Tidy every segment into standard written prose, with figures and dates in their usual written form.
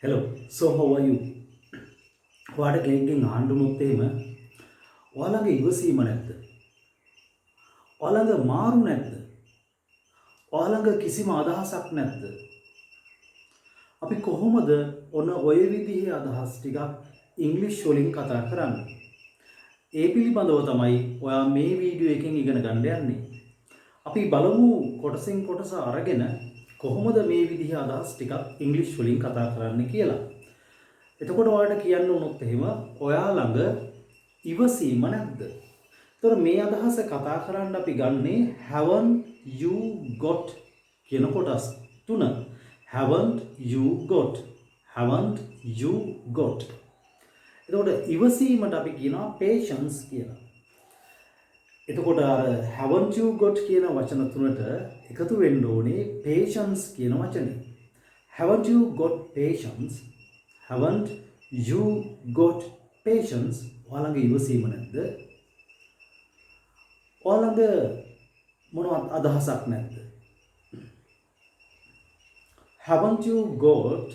Hello, so how are you? ඔයාට කෙනෙක්ගෙන් අහන්න වුණොත් එහෙම ඔයාලගේ ඉවසීම නැද්ද? ඔයාලඟ මාරු නැද්ද? ඔයාලඟ කිසිම අදහසක් නැද්ද? අපි කොහොමද ඔන්න ඔය විදිහේ අදහස් ටිකක් ඉංග්‍රීසි වලින් කතා කරන්නේ? ඒ පිළිබඳව තමයි ඔයා මේ වීඩියෝ එකෙන් ඉගෙන ගන්න යන්නේ. අපි බලමු කොටසින් කොටස අරගෙන කොහොමද මේ විදිහේ අදහස් ටිකක් ඉංග්‍රීසි වලින් කතා කරන්න කියලා. එතකොට ඔයාලට කියන්න උනොත් එහෙම ඔයා ළඟ ඉවසීම නැද්ද? එතකොට මේ අදහස කතා කරන්න අපි ගන්නේ haven't you got කියන කොටස් තුන. haven't you got එතකොට ඉවසීමට අපි කියනවා patience කියලා. එතකොට අර haven't you got කියන වචන තුනට එකතු වෙන්න ඕනේ patience කියන වචනේ. haven't you got patience? Haven't you got patience? ඔයාලඟ ඉවසීම නැද්ද? ඔයාලඟ මොනවත් අදහසක් නැද්ද? Haven't you got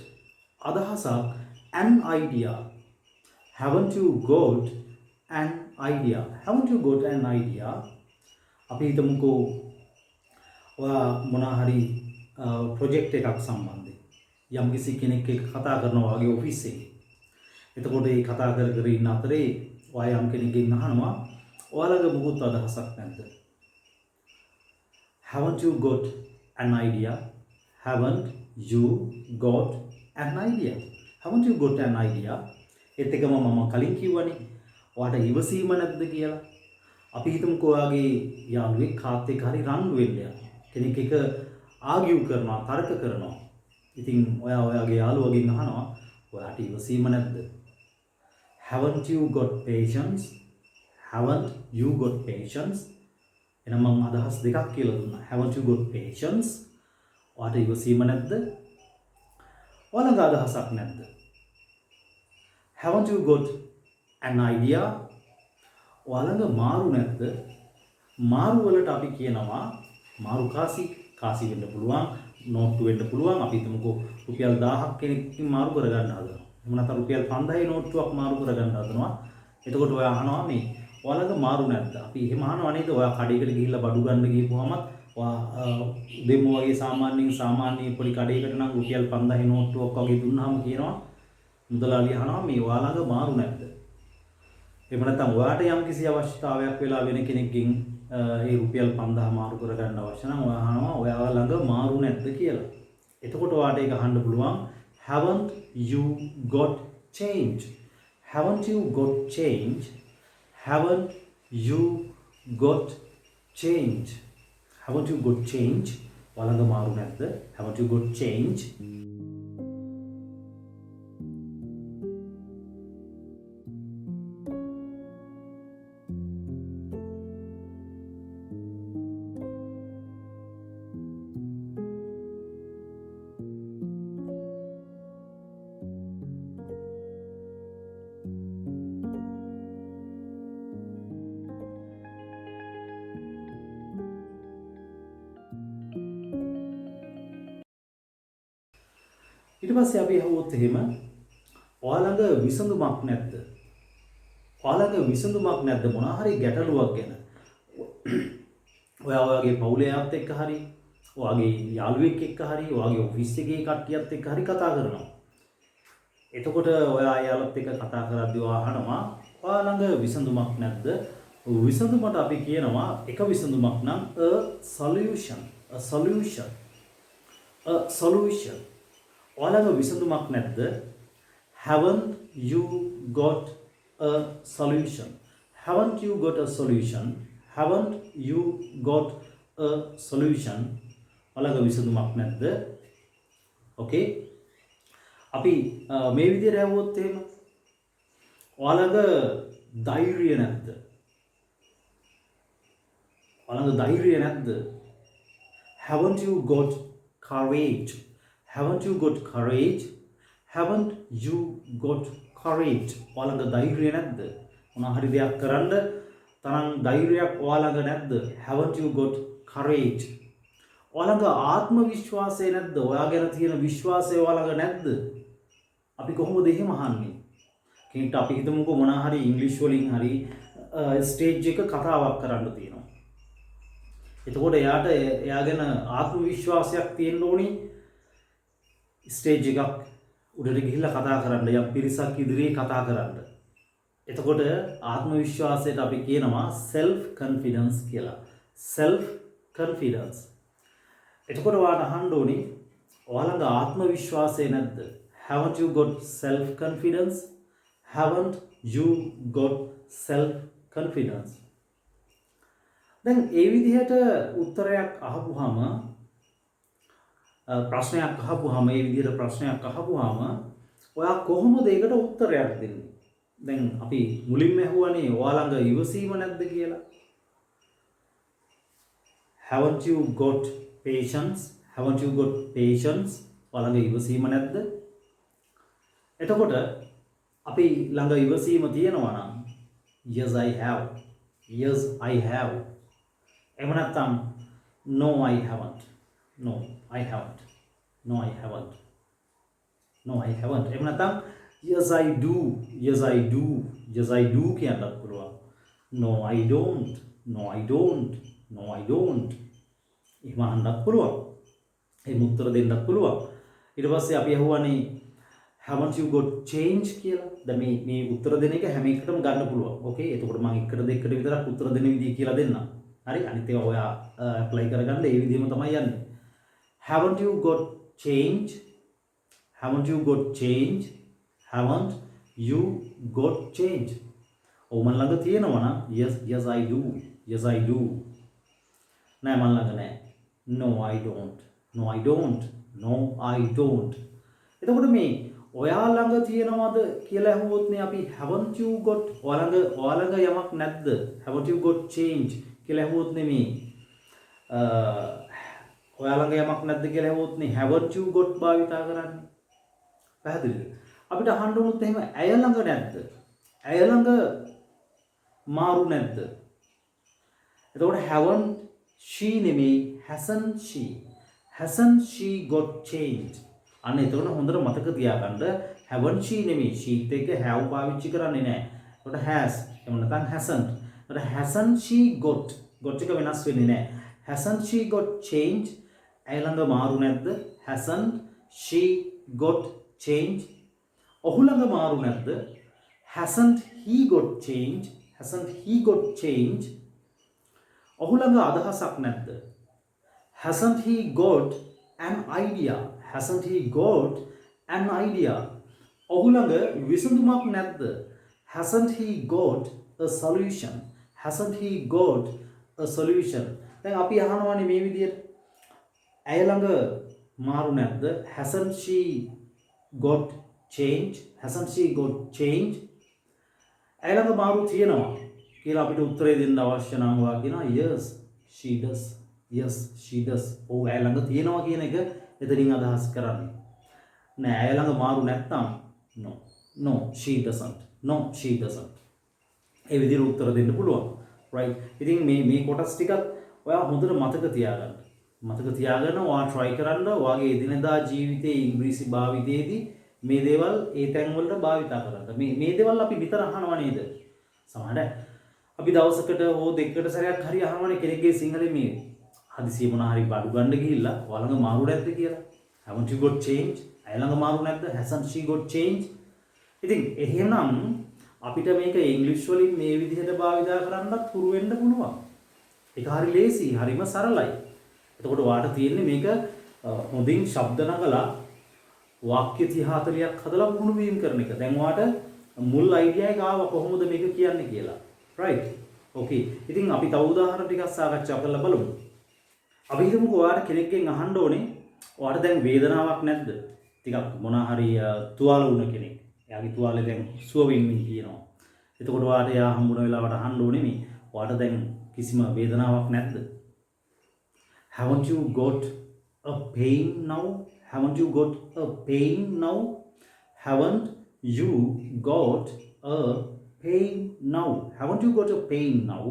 අදහසක් an idea? Haven't you got an idea? Haven't you got an idea? අපි හිතමුකෝ ඔයා මොනවා හරි ප්‍රොජෙක්ට් එකක් සම්බන්ධයෙන් යම් කිසි කෙනෙක් එක්ක කතා කරනවා වගේ ඔෆිස් එකේ. එතකොට මේ කතා කර ඉන්න අතරේ ඔයා යම් කෙනෙක්ගෙන් අහනවා ඔයාලගේ මොකුත් අදහසක් නැද්ද? Haven't you got an idea? Haven't you got an idea? Haven't you got an idea? ඒත් එකම මම කලින් කිව්වනේ ඔයාට ඉවසීම නැද්ද කියලා. අපි හිතමුකෝ ඔයාගේ යාළුවෙක් කාත් එක්ක හරි රණ්ඩු වෙන්න යනවා. කෙනෙක් එක ආගියු කරනවා, තර්ක කරනවා. ඉතින් ඔයාගේ යාළුවගෙන් අහනවා ඔයාට ඉවසීම නැද්ද? Haven't you got patience? Haven't you got patience? එහෙනම් මම අදහස් දෙකක් කියලා දුන්නා. Haven't you got patience? ඔයාට ඉවසීම නැද්ද? ඔයාලඟ අදහසක් නැද්ද? Haven't you got an idea? ඔයාලඟ මාරු නැද්ද? මාරු වලට අපි කියනවා මාරු කාසි වෙන්න පුළුවන්. නෝට්ටු වෙන්න පුළුවන්. අපි හිතමුකෝ රුපියල් 1000ක් කෙනෙක්ගෙන් මාරු කරගන්න හදනවා. එහෙම නැත්නම් රුපියල් 5000 නෝට්ටුවක් මාරු කරගන්න හදනවා. එතකොට ඔයා අහනවා මේ ඔයාලගේ මාරු නැද්ද? අපි එහෙම අහනවා නේද? ඔයා කඩේකට ගිහිල්ලා බඩු ගන්න ගිහපුවම ඔයා දෙමු වගේ සාමාන්‍ය පොඩි කඩේකට නම් රුපියල් 5000 නෝට්ටුවක් වගේ දුන්නාම කියනවා මුදලාලි අහනවා මේ ඔයාලගේ මාරු නැද්ද? එහෙම නැත්නම් ඔයාට යම් කිසි අවශ්‍යතාවයක් වෙලා වෙන කෙනෙක්ගෙන් ඒ රුපියල් 5000 මාරු කරගන්න අවශ්‍ය නම් ඔයා අහනවා ඔයා ළඟ මාරු නැද්ද කියලා. එතකොට ඔයාට ඒක අහන්න පුළුවන් haven't you got change? Haven't you got change? Haven't you got change? Haven't you got change? ඔයා ළඟ මාරු නැද්ද? Haven't you got change? ඊට පස්සේ අපි අහුවොත් එහෙම ඔයාලඟ විසඳුමක් නැද්ද? ඔයාලඟ විසඳුමක් නැද්ද මොනවා හරි ගැටලුවක් ගැන? ඔයාගේ පවුලේ අයත් එක්ක හරි, ඔයාගේ යාළුවෙක් එක්ක හරි, ඔයාගේ ඔෆිස් එකේ කට්ටියත් එක්ක හරි කතා කරනවා. එතකොට ඔයා යාළුවත් එක්ක කතා කරද්දී ඔයා අහනවා ඔයාලඟ විසඳුමක් නැද්ද? විසඳුමට අපි කියනවා එක විසඳුමක් නම් a solution. ඔයාලඟ විසඳුමක් නැද්ද? Haven't you got a solution? Haven't you got a solution? Haven't you got a solution? ඔයාලඟ විසඳුමක් නැද්ද? Okay. අපි මේ විදිහට ඇහුවොත් එහෙම ඔයාලඟ ධෛර්යය නැද්ද? ඔයාලඟ ධෛර්යය නැද්ද? Haven't you got courage? Haven't you got courage? Haven't you got courage? ඔයාලඟ ධෛර්යය නැද්ද? මොනවා හරි දෙයක් කරන්න තරම් ධෛර්යයක් ඔයාලඟ නැද්ද? Haven't you got courage? ඔයාලඟ ආත්ම විශ්වාසය නැද්ද? ඔයා ගැන තියෙන විශ්වාසය ඔයාලඟ නැද්ද? අපි කොහොමද එහෙම අහන්නේ? කෙනෙක්ට අපි හිතමුකෝ මොනවා හරි ඉංග්‍රීසි වලින් හරි ස්ටේජ් එක කතාවක් කරන්න තියෙනවා. එතකොට එයා ගැන ආත්ම විශ්වාසයක් තියෙන්න ඕනි. ස්ටේජ් එකක් උඩට ගිහිල්ලා කතා කරන්න, යම් පිරිසක් ඉදිරියේ කතා කරන්න. එතකොට ආත්ම විශ්වාසයට අපි කියනවා self confidence කියලා. self confidence. එතකොට ඔයාලට අහන්න ඕනි, ඔයාලගේ ආත්ම විශ්වාසය නැද්ද? Haven't you got self confidence? Haven't you got self confidence? දැන් ඒ විදිහට උත්තරයක් අහපුවාම, ප්‍රශ්නයක් අහපුවාම, ඒ විදිහට ප්‍රශ්නයක් අහපුවාම ඔයා කොහොමද ඒකට උත්තරයක් දෙන්නේ? දැන් අපි මුලින්ම අහුවානේ ඔයා ළඟ ඉවසීම නැද්ද කියලා. Haven't you got patience? Haven't you got patience? ඔයා ළඟ ඉවසීම නැද්ද? එතකොට අපි ළඟ ඉවසීම තියෙනවා නම් yes I have. Yes I have. එහෙම නැත්නම් no I haven't. No I haven't. No I haven't. No I haven't. එහෙම නැත්නම් yes I do. Yes I do. Yes I do කියන්නත් පුළුවන්. No I don't. No I don't. No I don't. එහෙම අහන්නත් පුළුවන්. ඒ උත්තර දෙන්නත් පුළුවන්. ඊට පස්සේ අපි අහුවානේ haven't you got change කියලා. දැන් මේ උත්තර දෙන එක හැම එකටම ගන්න පුළුවන්. ඕකේ. එතකොට මම එකට දෙකට විතරක් උත්තර දෙන විදිය කියලා දෙන්නම්. හරි. අනිත් ඒවා ඔයා ඇප්ලයි කරගන්න ඒ විදිහම තමයි යන්නේ. Haven't you got change? Haven't you got change? Haven't you got change? ඔව් මන් ළඟ තියෙනවා නම් yes I do. Yes I do. නෑ මන් ළඟ නෑ. No I don't. No I don't. No I don't. එතකොට මේ ඔයා ළඟ තියෙනවද කියලා අහුවොත් නේ අපි haven't you got ඔයා ළඟ යමක් නැද්ද? Haven't you got change කියලා අහුවොත් නෙමේ. ඔයා ළඟ යමක් නැද්ද කියලා අහුවොත් නේ haven't you got භාවිතා කරන්නේ. පැහැදිලිද? අපිට අහන්න උනොත් එහෙම ඇය ළඟ නැද්ද? ඇය ළඟ මාරු නැද්ද? එතකොට haven't she නෙමේ hasn't she. Hasn't she got change? අන්න එතකොට හොඳට මතක තියාගන්න haven't she නෙමෙයි sheet එක have පාවිච්චි කරන්නේ නැහැ. එතකොට has එහෙම නැත්නම් hasn't. එතකොට hasn't she got එක වෙනස් වෙන්නේ නැහැ. hasn't she got change? ඇය ළඟ මාරු නැද්ද? hasn't she got change? ඔහු ළඟ මාරු නැද්ද? hasn't he got change? hasn't he got change? ඔහු ළඟ අදහසක් නැද්ද? hasn't he got an idea? Hasn't he got an idea? ඔහු ළඟ විසඳුමක් නැද්ද? Hasn't he got a solution? Hasn't he got a solution? දැන් අපි අහනවානේ මේ විදියට. ඇය ළඟ මාරු නැද්ද? Hasn't she got change? Hasn't she got change? ඇය ළඟ මාරු තියෙනවා කියලා අපිට උත්තරේ දෙන්න අවශ්‍ය නම් වා කියනවා yes she does. Yes she does. ඔව් ඇය ළඟ තියෙනවා කියන එක එතනින් අදහස් කරන්නේ. නෑ ඇය ළඟ මාරු නැත්තම් no she doesn't. No she doesn't. ඒ විදිහට උත්තර දෙන්න පුළුවන්. right. ඉතින් මේ කොටස් ටිකත් ඔයා හොඳට මතක තියාගන්න. මතක තියාගෙන ඔයා try කරන්න ඔයාගේ එදිනෙදා ජීවිතයේ ඉංග්‍රීසි භාවිතයේදී මේ දේවල් ඒ තැන් වලට භාවිතා කරන්න. මේ දේවල් අපි විතර අහනවා නේද? සමහරවිට අපි දවසකට හෝ දෙකකට සැරයක් හරි අහනවානේ කෙනෙක්ගේ සිංහලෙන් මේ හදිසියෙ මොනවා හරි බඩු ගන්න ගිහිල්ලා ඔයාලඟ මාරු නැද්ද කියලා. Haven't you got change? අය ළඟ මාරු නැද්ද? Hasn't she got change? ඉතින් එහෙනම් අපිට මේක ඉංග්‍රීසි වලින් මේ විදිහට භාවිතා කරන්නත් පුරු වෙන්න පුළුවන්. ඒක හරි ලේසි, හරිම සරලයි. එතකොට ඔයාලට තියෙන්නේ මේක හොඳින් ශබ්ද නගලා වාක්‍ය 30 40ක් හදලා පුහුණු වීම කරන එක. දැන් ඔයාලට මුල් අයිඩියා එක ආවා කොහොමද මේක කියන්නේ කියලා. right. okay. ඉතින් අපි තව උදාහරණ ටිකක් සාකච්ඡා කරලා බලමු. අපි හිතමුකෝ ඔයාලට කෙනෙක්ගෙන් අහන්න ඕනේ ඔයාලට දැන් වේදනාවක් නැද්ද? ටිකක් මොනවා හරි තුවාල වුණ කෙනෙක්. එයාගේ තුවාලේ දැන් සුව වෙන්නේ කියනවා. එතකොට ඔයාලට එයා හම්බුන වෙලාවට අහන්න ඕනේ මේ ඔයාලට දැන් කිසිම වේදනාවක් නැද්ද? Haven't you got a pain now? Haven't you got a pain now? Haven't you got a pain now? Haven't you got a pain now?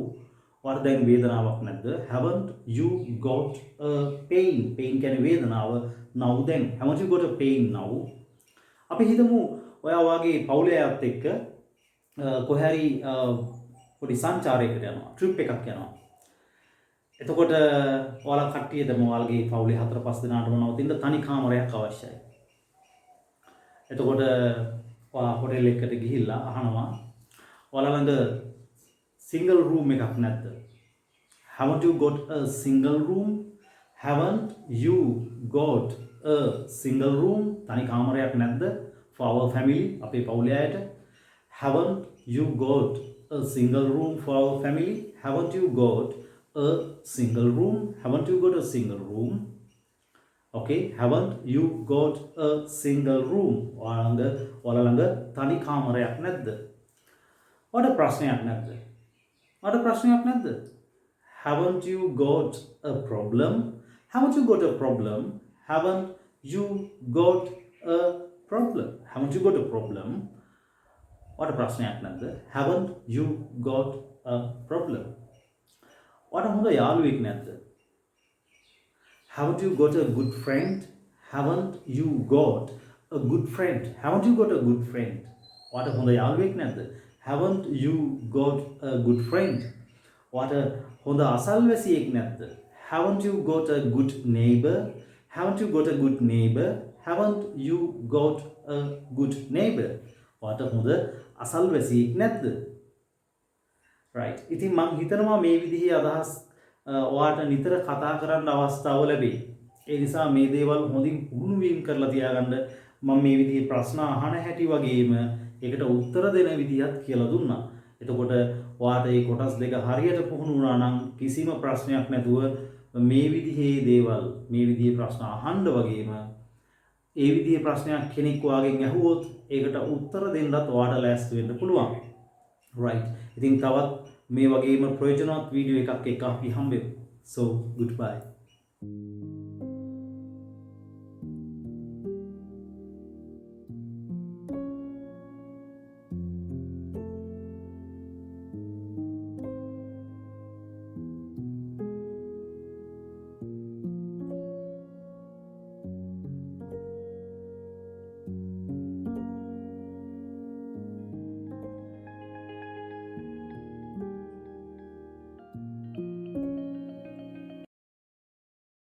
ඔයාලට දැන් වේදනාවක් නැද්ද? Haven't you got a pain? pain කියන්නේ වේදනාව. now දැන් haven't you got a pain now? අපි හිතමු ඔයා වගේ පවුලේ අයත් එක්ක කොහේ හරි පොඩි සංචාරයකට යනවා, ට්‍රිප් එකක් යනවා. එතකොට ඔයාලා කට්ටියදම ඔයාලගේ පවුලේ 4-5 දෙනාටම නවතින්න තනි කාමරයක් අවශ්‍යයි. එතකොට ඔයා හොටෙල් එකකට ගිහිල්ලා අහනවා ඔයාලා ළඟ single room එකක් නැද්ද? Haven't you got a single room? Haven't you got a single room? තනි කාමරයක් නැද්ද? For our family, අපේ පවුලේ අයට. Haven't you got a single room for our family? Haven't you got a single room? Haven't you got a single room? Okay, haven't you got a single room? ඔයාලා ළඟ තනි කාමරයක් නැද්ද? ඔයාලට ප්‍රශ්නයක් නැද්ද? ඔයාලට ප්‍රශ්නයක් නැද්ද? Haven't you got a problem? Haven't you got a problem? Haven't you got a problem? Haven't you got a problem? ඔයාලට ප්‍රශ්නයක් නැද්ද? Haven't you got a problem? ඔයාලට හොඳ යාළුවෙක් නැද්ද? Haven't you got a good friend? Haven't you got a good friend? Haven't you got a good friend? ඔයාලට හොඳ යාළුවෙක් නැද්ද? Haven't you got a good friend? ඔයාලට හොඳ අසල්වැසියෙක් නැද්ද? Haven't you got a good neighbor? Haven't you got a good neighbor? Haven't you got a good neighbor? ඔයාලට හොඳ අසල්වැසියෙක් නැද්ද? right. ඉතින් මම හිතනවා මේ විදිහේ අදහස් ඔයාලට නිතර කතා කරන්න අවස්ථාව ලැබෙයි. ඒ නිසා මේ දේවල් හොඳින් පුහුණු වීම කරලා තියාගන්න මම මේ විදිහේ ප්‍රශ්න අහන හැටි වගේම ඒකට උත්තර දෙන විදිහත් කියලා දුන්නා. එතකොට ඔයාට මේ කොටස් දෙක හරියට පුහුණු වුණා නම් කිසිම ප්‍රශ්නයක් නැතුව මේ විදිහේ දේවල් මේ විදිහේ ප්‍රශ්න අහන්න වගේම ඒ විදිහේ ප්‍රශ්නයක් කෙනෙක් ඔයාගෙන් අහුවොත් ඒකට උත්තර දෙන්නත් ඔයාට ලෑස්ති වෙන්න පුළුවන්. right. ඉතින් තවත් මේ වගේම ප්‍රයෝජනවත් වීඩියෝ එකක් එක්ක අපි හම්බෙමු. so goodbye.